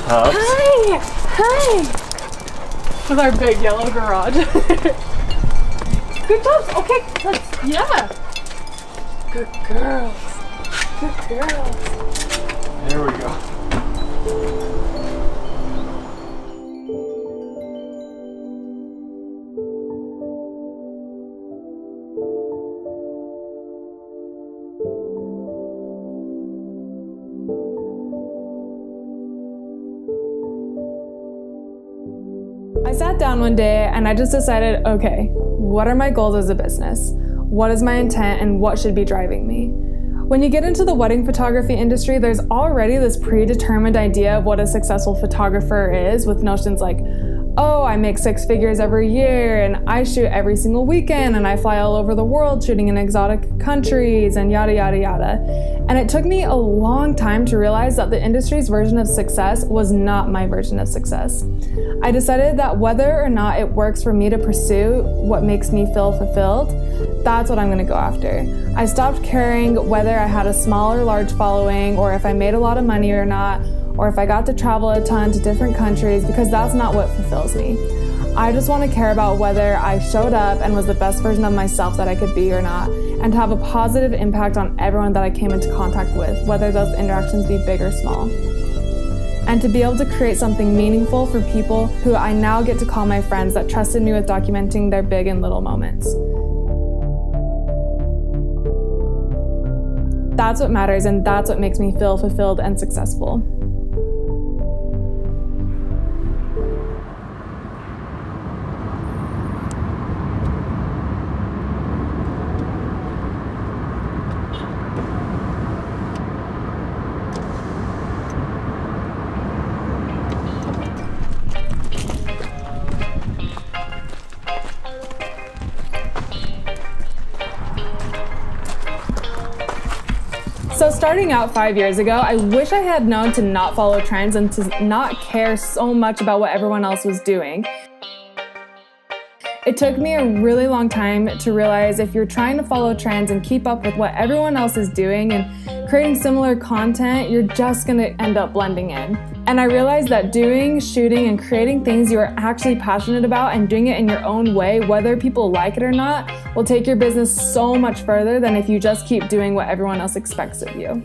pups. Hi! Hi! With our big yellow garage. Good jobs. Okay, yeah. Good girls. Good girls. There we go. I sat down one day and I just decided, okay, what are my goals as a business? What is my intent and what should be driving me? When you get into the wedding photography industry, there's already this predetermined idea of what a successful photographer is, with notions like, oh, I make 6 figures every year and I shoot every single weekend and I fly all over the world shooting in exotic countries and yada, yada, yada. And it took me a long time to realize that the industry's version of success was not my version of success. I decided that whether or not it works for me to pursue what makes me feel fulfilled, that's what I'm gonna go after. I stopped caring whether I had a small or large following, or if I made a lot of money or not, or if I got to travel a ton to different countries, because that's not what fulfills me. I just want to care about whether I showed up and was the best version of myself that I could be or not, and to have a positive impact on everyone that I came into contact with, whether those interactions be big or small. And to be able to create something meaningful for people who I now get to call my friends that trusted me with documenting their big and little moments. That's what matters, and that's what makes me feel fulfilled and successful. So starting out 5 years ago, I wish I had known to not follow trends and to not care so much about what everyone else was doing. It took me a really long time to realize if you're trying to follow trends and keep up with what everyone else is doing and creating similar content, you're just gonna end up blending in. And I realized that doing, shooting, and creating things you are actually passionate about and doing it in your own way, whether people like it or not, will take your business so much further than if you just keep doing what everyone else expects of you.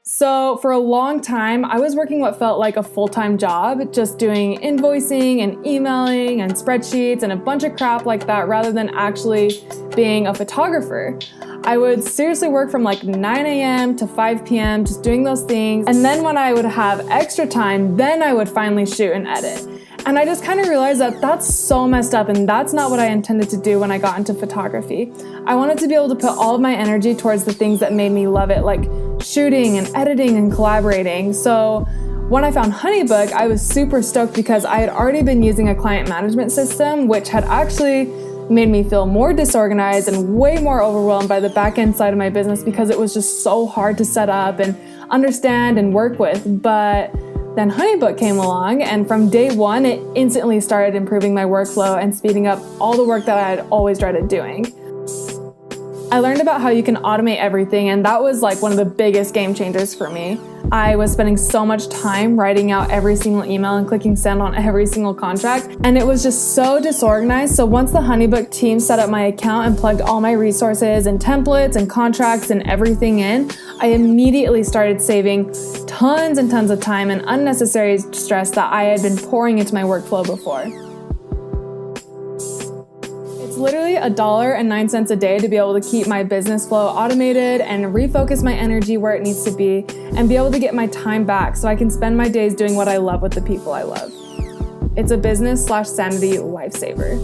So for a long time, I was working what felt like a full-time job, just doing invoicing and emailing and spreadsheets and a bunch of crap like that rather than actually being a photographer. I would seriously work from like 9 a.m. to 5 p.m. just doing those things. And then when I would have extra time, then I would finally shoot and edit. And I just kind of realized that that's so messed up and that's not what I intended to do when I got into photography. I wanted to be able to put all of my energy towards the things that made me love it, like shooting and editing and collaborating. So when I found HoneyBook, I was super stoked because I had already been using a client management system, which had actually made me feel more disorganized and way more overwhelmed by the back end side of my business because it was just so hard to set up and understand and work with. But then HoneyBook came along, and from day one, it instantly started improving my workflow and speeding up all the work that I had always dreaded doing. I learned about how you can automate everything, and that was like one of the biggest game changers for me. I was spending so much time writing out every single email and clicking send on every single contract, and it was just so disorganized. So once the HoneyBook team set up my account and plugged all my resources and templates and contracts and everything in, I immediately started saving tons and tons of time and unnecessary stress that I had been pouring into my workflow before. It's literally $1.09 a day to be able to keep my business flow automated and refocus my energy where it needs to be and be able to get my time back so I can spend my days doing what I love with the people I love. It's a business/sanity lifesaver.